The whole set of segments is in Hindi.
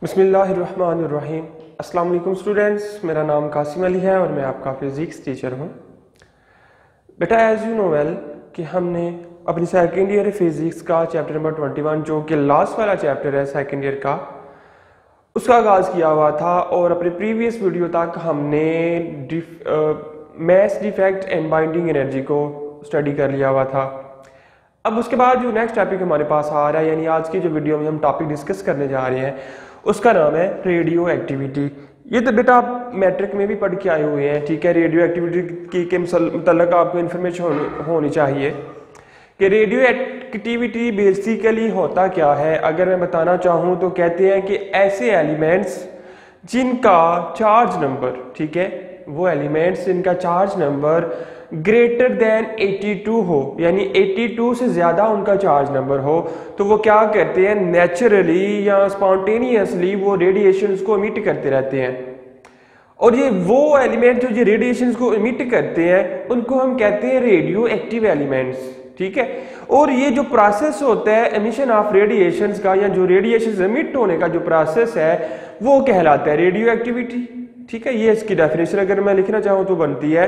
बिस्मिल्लाहिर्रहमानिर्रहीम। अस्सलाम वालेकुम स्टूडेंट्स, मेरा नाम कासिम अली है और मैं आपका फिज़िक्स टीचर हूँ। बेटा एज यू नो वेल कि हमने अपनी सेकेंड ईयर फिज़िक्स का चैप्टर नंबर 21 जो कि लास्ट वाला चैप्टर है सेकेंड ईयर का, उसका आगाज़ किया हुआ था और अपने प्रीवियस वीडियो तक हमने mass defect and binding energy को स्टडी कर लिया हुआ था। अब उसके बाद जो नेक्स्ट टॉपिक हमारे पास आ रहा है, यानी आज की जो वीडियो में हम टॉपिक डिस्कस करने जा रहे हैं, उसका नाम है रेडियो एक्टिविटी। ये तो बेटा आप मैट्रिक में भी पढ़ के आए हुए हैं, ठीक है। रेडियो एक्टिविटी के मतलब आपको इन्फॉर्मेशन होनी चाहिए कि रेडियो एक्टिविटी बेसिकली होता क्या है। अगर मैं बताना चाहूँ तो कहते हैं कि ऐसे एलिमेंट्स जिनका चार्ज नंबर, ठीक है, वो एलिमेंट्स जिनका चार्ज नंबर ग्रेटर देन 82 हो, यानी 82 से ज्यादा उनका चार्ज नंबर हो, तो वो क्या करते हैं, नेचुरली या स्पॉन्टेनियसली वो रेडिएशंस को इमिट करते रहते हैं। और ये वो एलिमेंट जो ये रेडिएशंस को इमिट करते हैं उनको हम कहते हैं रेडियो एक्टिव एलिमेंट्स, ठीक है। और ये जो प्रोसेस होता है एमिशन ऑफ रेडिएशंस का, या जो रेडिएशन इमिट होने का जो प्रोसेस है वो कहलाता है रेडियो एक्टिविटी, ठीक है। ये इसकी डेफिनेशन अगर मैं लिखना चाहूँ तो बनती है,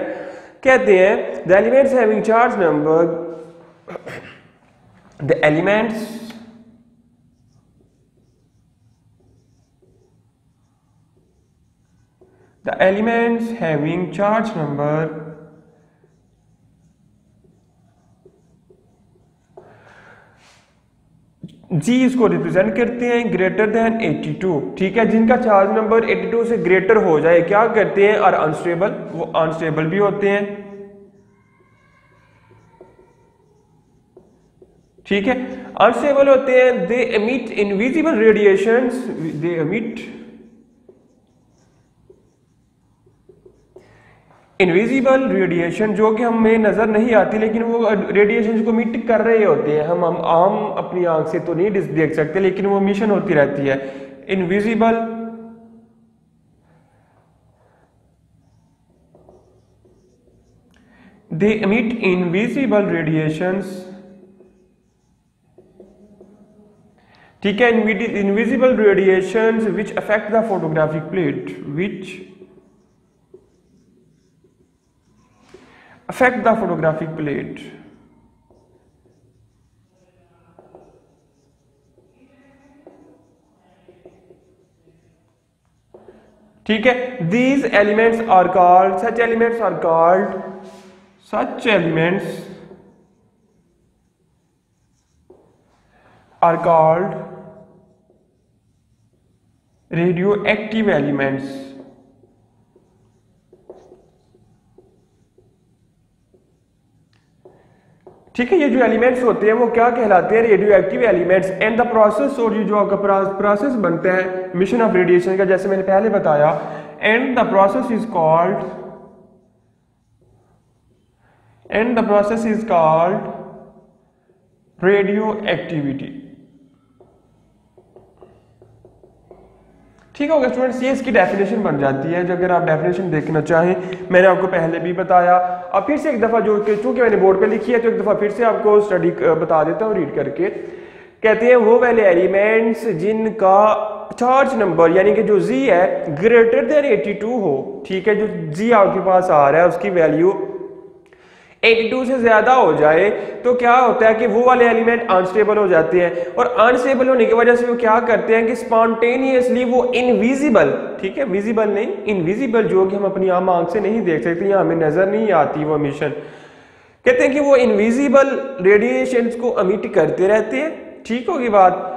कहते हैं the elements having charge number, the elements having charge number Z इसको रिप्रेजेंट करते हैं ग्रेटर देन 82, ठीक है। जिनका चार्ज नंबर 82 से ग्रेटर हो जाए क्या करते हैं, और अनस्टेबल, वो अनस्टेबल भी होते हैं, ठीक है। अनस्टेबल होते हैं, दे एमिट इनविजिबल रेडिएशंस, दे एमिट इनविजिबल रेडिएशन जो कि हमें नजर नहीं आती, लेकिन वो रेडिएशन को इमिट कर रहे होते हैं। हम आम अपनी आंख से तो नहीं देख सकते, लेकिन वो मिशन होती रहती है। इनविजिबल दे एमिट इनविजिबल रेडिएशंस, ठीक है। Invisible radiations which affect the photographic plate, which affect the photographic plate, ठीक है। These elements are called, such elements are called, such elements are called radioactive elements, ठीक है। ये जो एलिमेंट्स होते हैं वो क्या कहलाते हैं, radio active elements. And the process, और ये जो आपका प्रोसेस बनता है मिशन ऑफ रेडिएशन का, जैसे मैंने पहले बताया, and the process is called radio activity, ठीक होगा स्टूडेंट्स। ये इसकी डेफिनेशन बन जाती है, जो अगर आप डेफिनेशन देखना चाहें, मैंने आपको पहले भी बताया, अब फिर से एक दफा, जो कि चूंकि मैंने बोर्ड पे लिखी है तो एक दफा फिर से आपको स्टडी बता देता हूँ रीड करके। कहते हैं वो वाले एलिमेंट्स जिनका चार्ज नंबर, यानी कि जो जी है ग्रेटर देन 82 हो, ठीक है। जो जी आपके पास आ रहा है उसकी वैल्यू 82 से ज्यादा हो जाए तो क्या होता है कि वो वाले एलिमेंट अनस्टेबल हो जाते हैं, और अनस्टेबल होने की वजह से वो क्या करते हैं कि स्पॉन्टेनियसली वो इनविजिबल, ठीक है, विजिबल नहीं, इनविजिबल, जो कि हम अपनी आम आंख से नहीं देख सकते या हमें नजर नहीं आती वो मिशन, कहते हैं कि वो इनविजिबल रेडिएशंस को एमिट करते रहते हैं, ठीक होगी बात।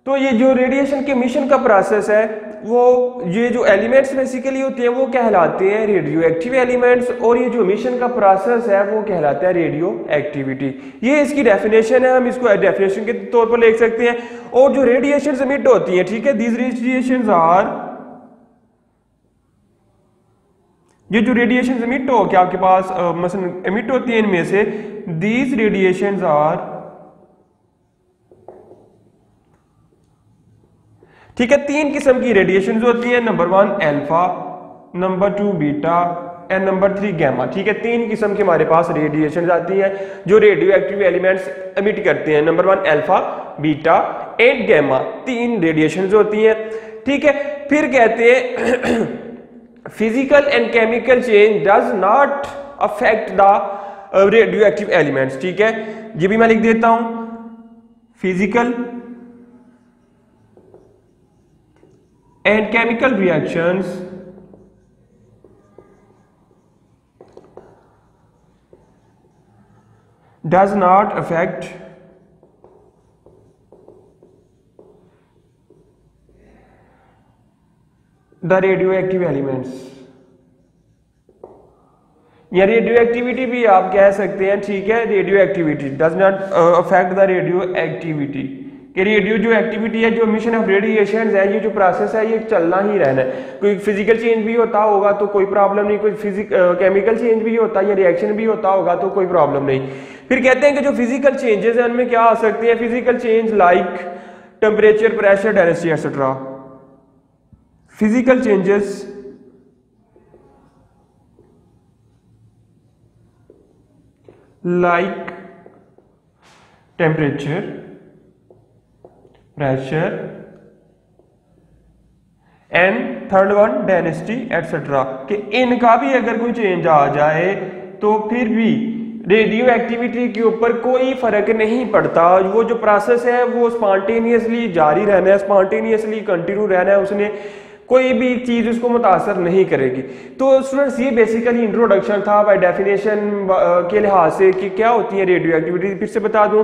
तो ये जो रेडिएशन के मिशन का प्रोसेस है, वो ये जो एलिमेंट्स बेसिकली होते हैं वो कहलाते हैं रेडियो एक्टिव एलिमेंट्स, और ये जो मिशन का प्रोसेस है वो कहलाता है रेडियो एक्टिविटी। ये इसकी डेफिनेशन है, हम इसको डेफिनेशन के तौर पर लिख सकते हैं। और जो रेडिएशन एमिट होती है, ठीक है, दीज रेडिएशंस आर, ये जो रेडिएशन एमिट हो क्या आपके पास मसलन एमिट होती है, इनमें से दीज रेडिएशंस आर, ठीक है, 3 किस्म की रेडिएशंस होती है, number 1 alpha, number 2 beta and number 3 gamma, ठीक है। 3 किस्म की हमारे पास रेडिएशन आती हैं जो रेडियो एक्टिव एलिमेंट्स एमिट करते हैं, number 1 alpha, beta and gamma, 3 radiations होती हैं, ठीक है। फिर कहते हैं physical and chemical change does not affect the radioactive elements, ठीक है। ये भी मैं लिख देता हूं, physical and chemical reactions does not affect the radioactive elements, या रेडियो एक्टिविटी भी आप कह सकते हैं, ठीक है। Radioactivity does not affect the radioactivity, कि रेडियो जो एक्टिविटी है, जो मिशन ऑफ रेडिएशन है, ये जो प्रोसेस है ये चलना ही रहना है। कोई फिजिकल चेंज भी होता होगा तो कोई प्रॉब्लम नहीं, कोई केमिकल चेंज भी होता है या रिएक्शन भी होता होगा तो कोई प्रॉब्लम नहीं। फिर कहते हैं कि जो फिजिकल चेंजेस हैं उनमें क्या आ सकते हैं, physical change like temperature, pressure, density etcetera. Physical changes like temperature, pressure and third one density etcetera, कि इनका भी अगर कोई चेंज आ जाए तो फिर भी रेडियो एक्टिविटी के ऊपर कोई फर्क नहीं पड़ता। वो जो प्रोसेस है वो स्पॉन्टेनियसली जारी रहना है, स्पॉन्टेनियसली कंटिन्यू रहना है, उसने कोई भी चीज उसको मुतासर नहीं करेगी। तो स्टूडेंट्स ये बेसिकली इंट्रोडक्शन था बाय डेफिनेशन के लिहाज से कि क्या होती है रेडियो एक्टिविटी। फिर से बता दूं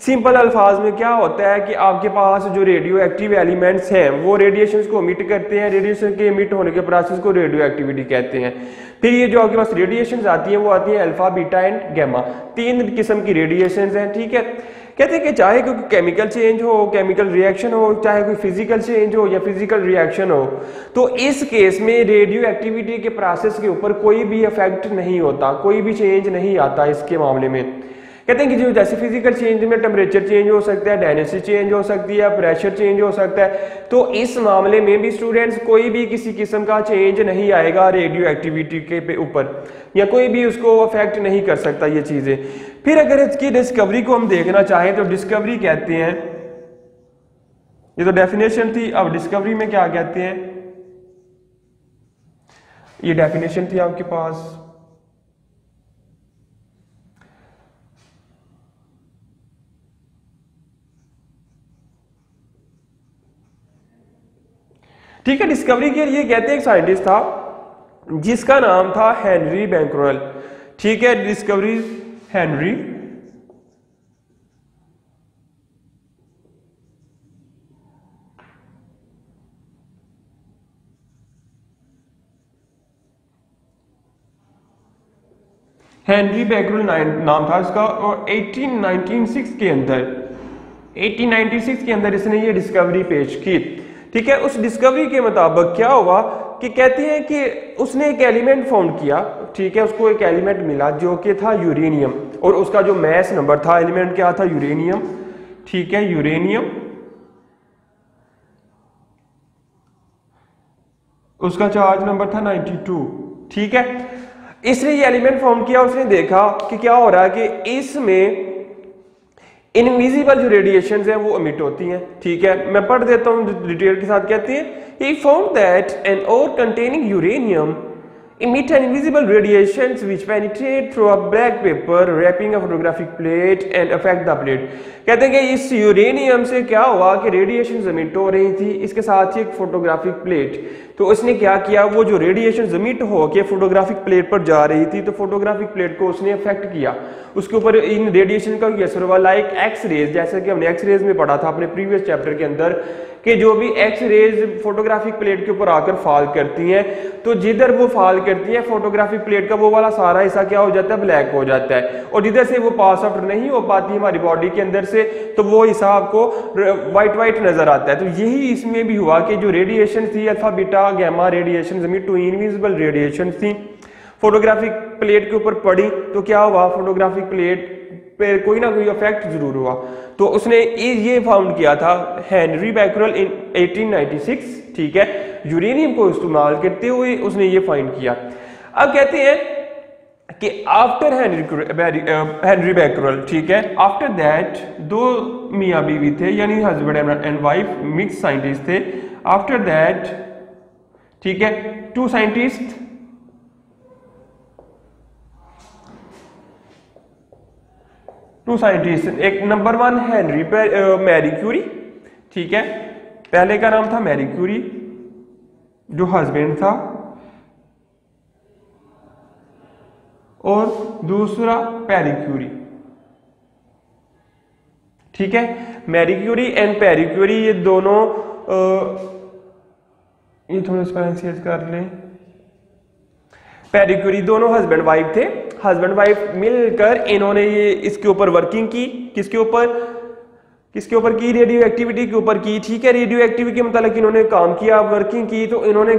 सिंपल अल्फाज में क्या होता है कि आपके पास जो रेडियो एक्टिव एलिमेंट्स हैं वो रेडिएशंस को इमिट करते हैं, रेडिएशन के इमिट होने के प्रोसेस को रेडियो एक्टिविटी कहते हैं। फिर ये जो आपके पास रेडिएशंस आती हैं वो आती हैं अल्फा, बीटा एंड गैमा, 3 किस्म की रेडिएशंस हैं, ठीक है। कहते हैं कि चाहे कोई केमिकल चेंज हो, केमिकल रिएक्शन हो, चाहे कोई फिजिकल चेंज हो या फिजिकल रिएक्शन हो, तो इस केस में रेडियो एक्टिविटी के प्रोसेस के ऊपर कोई भी इफेक्ट नहीं होता, कोई भी चेंज नहीं आता इसके मामले में। कहते हैं कि जो जैसे फिजिकल चेंज में टेम्परेचर चेंज हो सकता है, डेंसिटी चेंज हो सकती है, प्रेशर चेंज हो सकता है, तो इस मामले में भी स्टूडेंट्स कोई भी किसी किस्म का चेंज नहीं आएगा रेडियो एक्टिविटी के ऊपर, या कोई भी उसको अफेक्ट नहीं कर सकता ये चीजें। फिर अगर इसकी डिस्कवरी को हम देखना चाहें तो डिस्कवरी कहते हैं, ये तो डेफिनेशन थी, अब डिस्कवरी में क्या कहते हैं, ये डेफिनेशन थी आपके पास। ठीक है, डिस्कवरी के लिए कहते हैं एक साइंटिस्ट था जिसका नाम था हेनरी बैक्यूरेल, ठीक है। डिस्कवरी हेनरी बैक्यूरेल नाम था इसका, और 1896 के अंदर इसने ये डिस्कवरी पेश की, ठीक है। उस डिस्कवरी के मुताबिक क्या हुआ कि कहते हैं कि उसने एक एलिमेंट फाउंड किया, ठीक है। उसको एक एलिमेंट मिला जो कि था यूरेनियम, और उसका जो मैस नंबर था, एलिमेंट क्या था, यूरेनियम, ठीक है, यूरेनियम। उसका चार्ज नंबर था 92, ठीक है। इसने ये एलिमेंट फाउंड किया, उसने देखा कि क्या हो रहा है कि इसमें इनविजिबल जो रेडिएशंस हैं वो एमिट होती हैं, ठीक है। मैं पढ़ देता हूं डिटेल के साथ। कहती है he found that an ore containing uranium emit an invisible radiations which penetrate through a black paper wrapping a photographic plate and affect the plate। कहते हैं कि इस यूरेनियम से क्या हुआ कि रेडिएशंस एमिट हो रही थी, इसके साथ ही एक फोटोग्राफिक प्लेट, तो उसने क्या किया, वो जो रेडिएशंस एमिट हो के फोटोग्राफिक प्लेट पर जा रही थी, तो फोटोग्राफिक प्लेट को उसने अफेक्ट किया, उसके ऊपर इन रेडिएशन का असर हुआ, लाइक एक्स रेज, जैसे कि हमने एक्स रेज में पढ़ा था अपने प्रीवियस चैप्टर के अंदर कि जो भी एक्स रेज फोटोग्राफिक प्लेट के ऊपर आकर फॉल करती हैं, तो जिधर वो फॉल करती है फोटोग्राफिक प्लेट का वो वाला सारा हिस्सा क्या हो जाता है, ब्लैक हो जाता है, और जिधर से वो पास आउट नहीं हो पाती हमारी बॉडी के अंदर से, तो वो हिस्सा आपको व्हाइट नजर आता है। तो यही इसमें भी हुआ कि जो रेडिएशन थी alpha, beta, gamma radiation, invisible radiation थी, फोटोग्राफिक प्लेट के ऊपर पड़ी, तो क्या हुआ, फोटोग्राफिक प्लेट पे कोई ना कोई इफेक्ट जरूर हुआ। तो उसने ये फाउंड किया था हेनरी बैक्यूरेल इन 1896, ठीक है। यूरेनियम को इस्तेमाल करते हुए उसने ये फाइंड किया। अब कहते हैं कि आफ्टर हेनरी बैकरल, ठीक है, आफ्टर दैट दो मियाँ बीवी थे यानी husband and wife mix scientist थे। आफ्टर दैट, ठीक है, टू साइंटिस्ट एक नंबर 1 हेनरी मैरी क्यूरी, ठीक है, पहले का नाम था मैरी क्यूरी जो हस्बैंड था, और दूसरा पेरी क्यूरी, ठीक है। Marie Curie and Pierre Curie ये दोनों ये थोड़ा स्पेलिंग कर लें। पेरी क्यूरी दोनों हस्बैंड वाइफ थे। हस्बैंड वाइफ मिलकर इन्होंने ये इसके ऊपर वर्किंग की। किसके ऊपर की? रेडियो एक्टिविटी के ऊपर की, ठीक है। रेडियो एक्टिविटी के मतलब इन्होंने काम किया, वर्किंग की, तो इन्होंने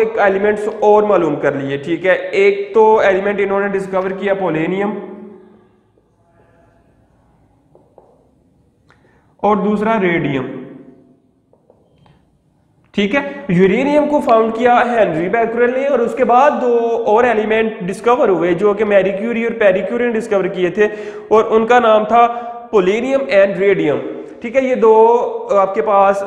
एक एलिमेंट्स और मालूम कर लिए, ठीक है। एक तो एलिमेंट इन्होंने डिस्कवर किया पोलेनियम, और दूसरा रेडियम, ठीक है। यूरेनियम को फाउंड किया हेनरी बैकरल ने, और उसके बाद दो और एलिमेंट डिस्कवर हुए जो कि मैरी क्यूरी और पेरी क्यूरी ने डिस्कवर किए थे, और उनका नाम था पोलेनियम एंड रेडियम, ठीक है। ये दो आपके पास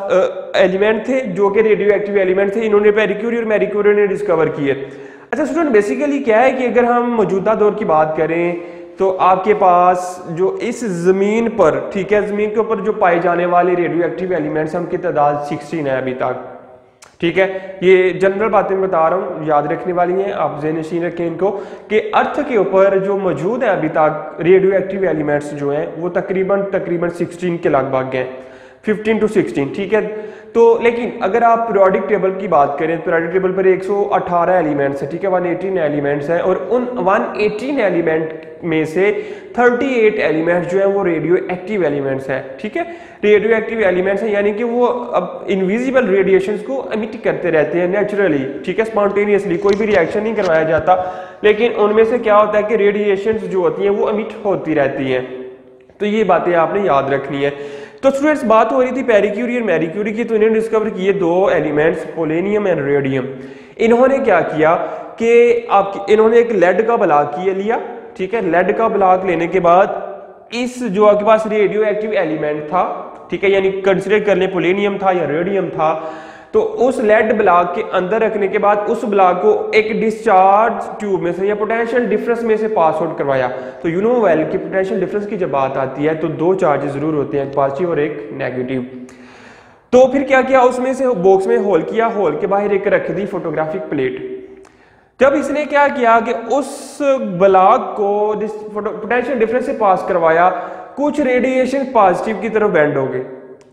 एलिमेंट थे जो कि रेडियो एक्टिव एलिमेंट थे, इन्होंने पेरी क्यूरी और मैरी क्यूरी ने डिस्कवर किए। अच्छा स्टूडेंट, बेसिकली क्या है कि अगर हम मौजूदा दौर की बात करें तो आपके पास जो इस जमीन पर, ठीक है, जमीन के ऊपर जो पाए जाने वाले रेडियो एक्टिव एलिमेंट्स हैं उनकी तादाद 16 है अभी तक, ठीक है। ये जनरल बातें बता रहा हूं, याद रखने वाली हैं, आप ज़हन नशीन रखें इनको, कि अर्थ के ऊपर जो मौजूद है अभी तक रेडियो एक्टिव एलिमेंट्स जो हैं वो तकरीबन 16 के लगभग हैं, 15 to 16, ठीक है। तो लेकिन अगर आप पीरियोडिक टेबल की बात करें, पीरियोडिक टेबल पर 118 एलिमेंट्स है, ठीक है, 118 एलिमेंट्स हैं, और उन 118 एलिमेंट में से 38 एलिमेंट्स जो हैं वो रेडियो एक्टिव एलिमेंट्स हैं, ठीक है। रेडियो एक्टिव एलिमेंट्स हैं यानी कि वो अब इनविजिबल रेडिएशंस को एमिट करते रहते हैं नेचुरली, ठीक है, स्पॉन्टेनियसली, कोई भी रिएक्शन नहीं करवाया जाता, लेकिन उनमें से क्या होता है कि रेडिएशंस जो होती हैं वो एमिट होती रहती हैं। तो ये बातें आपने याद रखनी है। तो स्टूडेंट्स, बात हो रही थी पेरी क्यूरी और मैरी क्यूरी की, तो इन्होंने डिस्कवर किए दो एलिमेंट्स पोलेनियम एंड रेडियम। इन्होंने क्या किया कि इन्होंने एक लेड का ब्लॉक लिया, ठीक है। लेड का ब्लॉक लेने के बाद इस जो आपके पास रेडियो एक्टिव एलिमेंट था, ठीक है, यानी कंसिडर कर ले पोलेनियम था या रेडियम था, तो उस लेड ब्लॉक के अंदर रखने के बाद उस ब्लॉक को एक डिस्चार्ज ट्यूब में से या पोटेंशियल डिफरेंस में से पास आउट करवाया। तो यू नो वेल कि पोटेंशियल डिफरेंस की जब बात आती है तो दो चार्जेस जरूर होते हैं, एक पॉजिटिव और एक नेगेटिव। तो फिर क्या किया, उसमें से बॉक्स में होल किया, होल के बाहर एक रख दी फोटोग्राफिक प्लेट। जब इसने क्या किया कि उस ब्लॉक को पोटेंशियल डिफरेंस से पास करवाया, कुछ रेडिएशन पॉजिटिव की तरफ बेंड हो गए,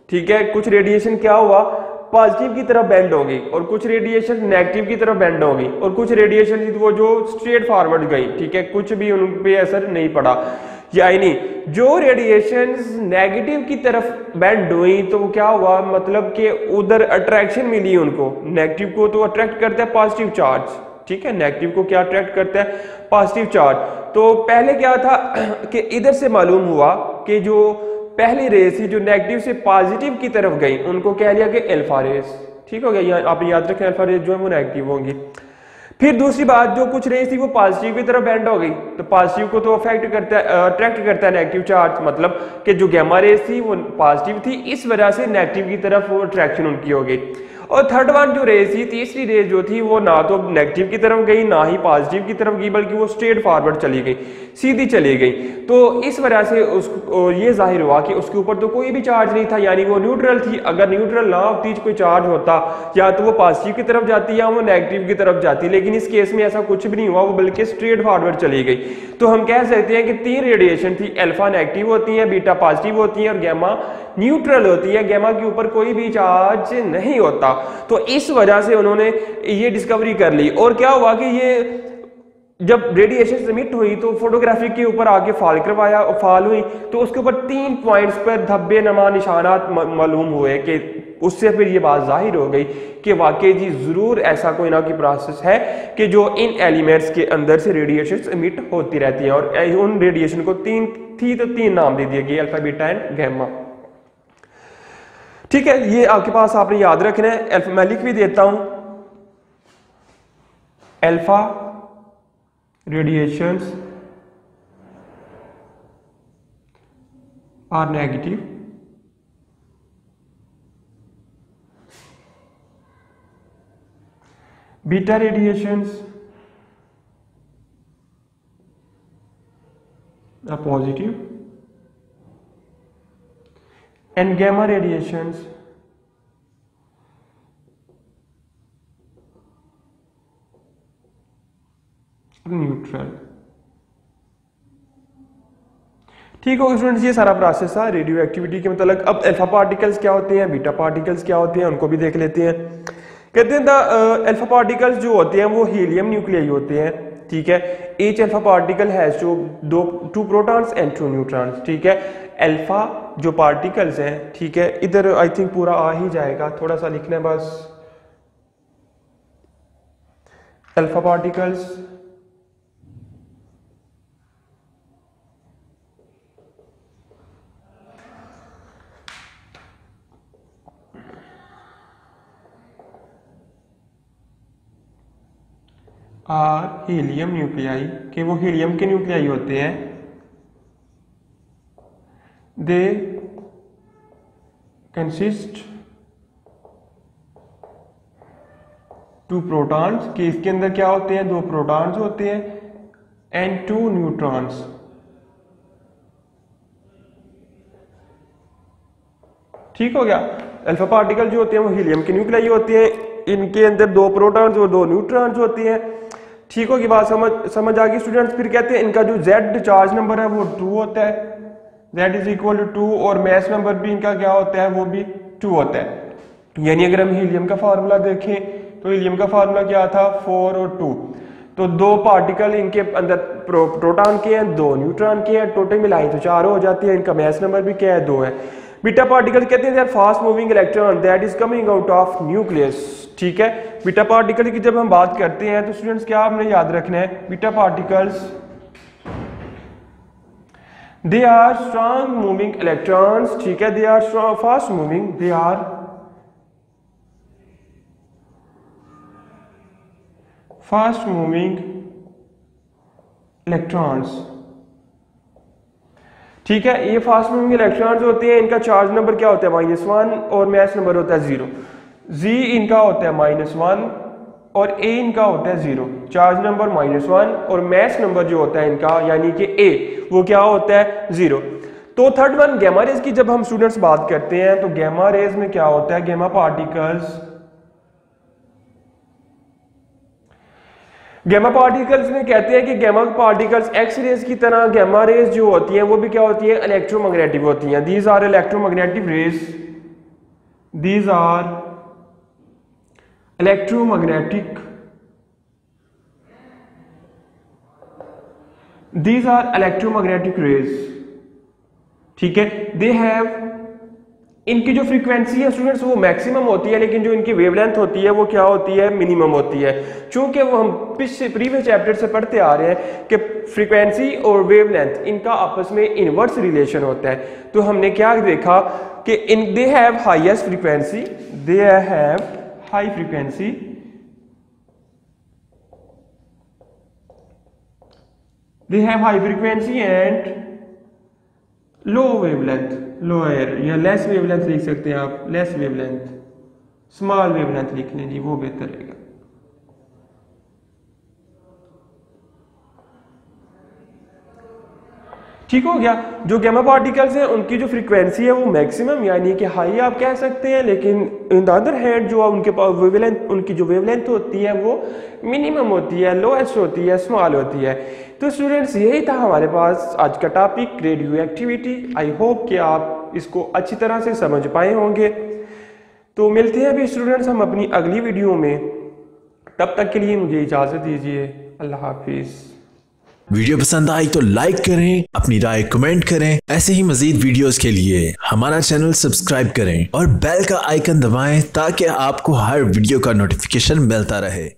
ठीक है, कुछ रेडिएशन क्या हुआ, पॉजिटिव की तरफ बेंड होगी, और कुछ रेडिएशन नेगेटिव की तरफ बेंड होगी, और कुछ रेडिएशन वो जो स्ट्रेट फॉरवर्ड गई, ठीक है, कुछ भी उन पे असर नहीं पड़ा। यानी जो रेडिएशंस नेगेटिव की तरफ बेंड हुई तो वो क्या हुआ, मतलब कि उधर अट्रैक्शन मिली उनको। नेगेटिव को तो अट्रैक्ट करता है पॉजिटिव चार्ज, ठीक है, नेगेटिव को क्या अट्रैक्ट करता है, पॉजिटिव चार्ज। तो पहले क्या था कि इधर से मालूम हुआ कि जो पहली रेस थी जो नेगेटिव से पॉजिटिव की तरफ गई उनको कह लिया कि अल्फा रेस, ठीक हो गया, आपने याद रखें अल्फा रेस जो है वो नेगेटिव होंगी। फिर दूसरी बात, जो कुछ रेस थी वो पॉजिटिव की तरफ बेंड हो गई, तो पॉजिटिव को तो अफेक्ट करता है, अट्रैक्ट करता है नेगेटिव चार्ज, मतलब कि जो गैमा रेस थी वो पॉजिटिव थी, इस वजह से नेगेटिव की तरफ वो अट्रैक्शन उनकी हो गई। और थर्ड वन जो रेस थी, तीसरी रेस जो थी वो ना तो नेगेटिव की तरफ गई ना ही पॉजिटिव की तरफ गई, बल्कि वो स्ट्रेट फॉरवर्ड चली गई, सीधी चली गई। तो इस वजह से ये जाहिर हुआ कि उसके ऊपर तो कोई भी चार्ज नहीं था, यानी वो न्यूट्रल थी। अगर न्यूट्रल ना होती, कोई चार्ज होता, या तो वो पॉजिटिव की तरफ जाती या वो नेगेटिव की तरफ जाती, लेकिन इस केस में ऐसा कुछ भी नहीं हुआ, वो बल्कि स्ट्रेट फॉरवर्ड चली गई। तो हम कह सकते हैं कि तीन रेडिएशन थी, अल्फा नेगेटिव होती है, बीटा पॉजिटिव होती है और गैमा न्यूट्रल होती है, गैमा के ऊपर कोई भी चार्ज नहीं होता। तो इस वजह से उन्होंने ये डिस्कवरी कर ली। और क्या हुआ कि ये जब रेडिएशन एमिट हुई तो फोटोग्राफी के ऊपर आगे फॉल करवाया, फॉल हुई तो उसके ऊपर 3 पॉइंट्स पर धब्बे नमा निशानात मालूम हुए, कि उससे फिर ये बात जाहिर हो गई कि वाकई जी जरूर ऐसा कोई ना कोई प्रोसेस है कि जो इन एलिमेंट्स के अंदर से रेडिएशन एमिट होती रहती है। और उन रेडिएशन को तीन नाम दे दिए गए, अल्फा, बीटा एंड गैमा, ठीक है। ये आपके पास आपने याद रखना है। अल्फा मैं लिख भी देता हूं, alpha radiations are negative, beta radiations are positive and gamma radiations neutral. ठीक होगा स्टूडेंट्स, ये सारा प्रोसेस था रेडियो एक्टिविटी के मतलब। अब अल्फा पार्टिकल्स क्या होते हैं, बीटा पार्टिकल्स क्या होते हैं, उनको भी देख लेते हैं। कहते हैं अल्फा पार्टिकल्स जो होते हैं वो हीलियम न्यूक्लियाई होते हैं। ठीक है, each alpha particle has two protons and 2 neutrons. ठीक है, अल्फा जो पार्टिकल्स हैं, ठीक है, इधर आई थिंक पूरा आ ही जाएगा, थोड़ा सा लिखना है बस। Alpha particles are helium nuclei, कि वो हीलियम के न्यूक्लियाई होते हैं। दे कंसिस्ट 2 प्रोटॉन्स, कि इसके अंदर क्या होते हैं, 2 प्रोटॉन्स होते हैं एंड 2 न्यूट्रॉन्स। ठीक हो गया। अल्फा पार्टिकल जो होते हैं वो हीलियम के न्यूक्लियाई होते हैं, इनके अंदर 2 प्रोटॉन्स और 2 न्यूट्रॉन्स होते हैं। ठीक होगी बात, समझ आ गई स्टूडेंट्स। फिर कहते हैं इनका जो Z चार्ज नंबर है वो 2 होता है, Z इज इक्वल टू 2, और मैस नंबर भी इनका क्या होता है, वो भी 2 होता है। यानी अगर हम हीलियम का फार्मूला देखें तो हीलियम का फार्मूला क्या था, 4 और 2। तो 2 पार्टिकल इनके अंदर प्रोटॉन के हैं, 2 न्यूट्रॉन के हैं, टोटल मिलाएं तो 4 हो जाती है। इनका मैस नंबर भी क्या है, 2 है। बीटा पार्टिकल कहते हैं fast moving electron that is coming out of nucleus. ठीक है, बीटा पार्टिकल की जब हम बात करते हैं तो स्टूडेंट्स क्या हमने याद रखना है, beta particles they are strong moving electrons. ठीक है, they are strong fast moving, they are fast moving electrons. ठीक है, ये फास्ट मूविंग इलेक्ट्रॉन्स होते हैं, इनका चार्ज नंबर क्या होता है, -1, और मैस नंबर होता है 0। Z इनका होता है -1 और A इनका होता है 0। चार्ज नंबर -1 और मैस नंबर जो होता है इनका यानी कि A वो क्या होता है, 0। तो थर्ड वन गैमा रेज की जब हम स्टूडेंट्स बात करते हैं तो गैमा रेज में क्या होता है, गैमा पार्टिकल्स में कहते हैं कि गैमा पार्टिकल्स एक्स रेज की तरह गैमा रेज जो होती हैं वो भी क्या होती है, इलेक्ट्रोमैग्नेटिक होती हैं। These are electromagnetic rays, these are electromagnetic, these are electromagnetic rays। ठीक है, दे हैव, इनकी जो फ्रीक्वेंसी है स्टूडेंट्स वो मैक्सिमम होती है, लेकिन जो इनकी वेवलेंथ होती है वो क्या होती है, मिनिमम होती है। चूंकि वो हम प्रीवियस चैप्टर से पढ़ते आ रहे हैं कि फ्रीक्वेंसी और वेवलेंथ इनका आपस में इनवर्स रिलेशन होता है। तो हमने क्या देखा कि in they have highest frequency, they have high frequency, they have high frequency and low wavelength, lower या less wavelength लिख सकते हैं आप, less wavelength, small wavelength लिख लें जी, वो बेहतर रहेगा। ठीक हो गया। जो गैमा पार्टिकल्स हैं उनकी जो फ्रीक्वेंसी है वो मैक्सिमम यानी कि हाई आप कह सकते हैं, लेकिन इन द अदर हैंड जो उनके पास वेवलेंथ, उनकी जो वेवलेंथ होती है वो मिनिमम होती है, लोएस्ट होती है, स्मॉल होती है। तो स्टूडेंट्स यही था हमारे पास आज का topic radio activity. I hope कि आप इसको अच्छी तरह से समझ पाए होंगे। तो मिलते हैं अभी स्टूडेंट्स हम अपनी अगली वीडियो में, तब तक के लिए मुझे इजाज़त दीजिए। अल्लाह हाफिज़। वीडियो पसंद आई तो लाइक करें, अपनी राय कमेंट करें। ऐसे ही मजीद वीडियोस के लिए हमारा चैनल सब्सक्राइब करें और बेल का आइकन दबाएं ताकि आपको हर वीडियो का नोटिफिकेशन मिलता रहे।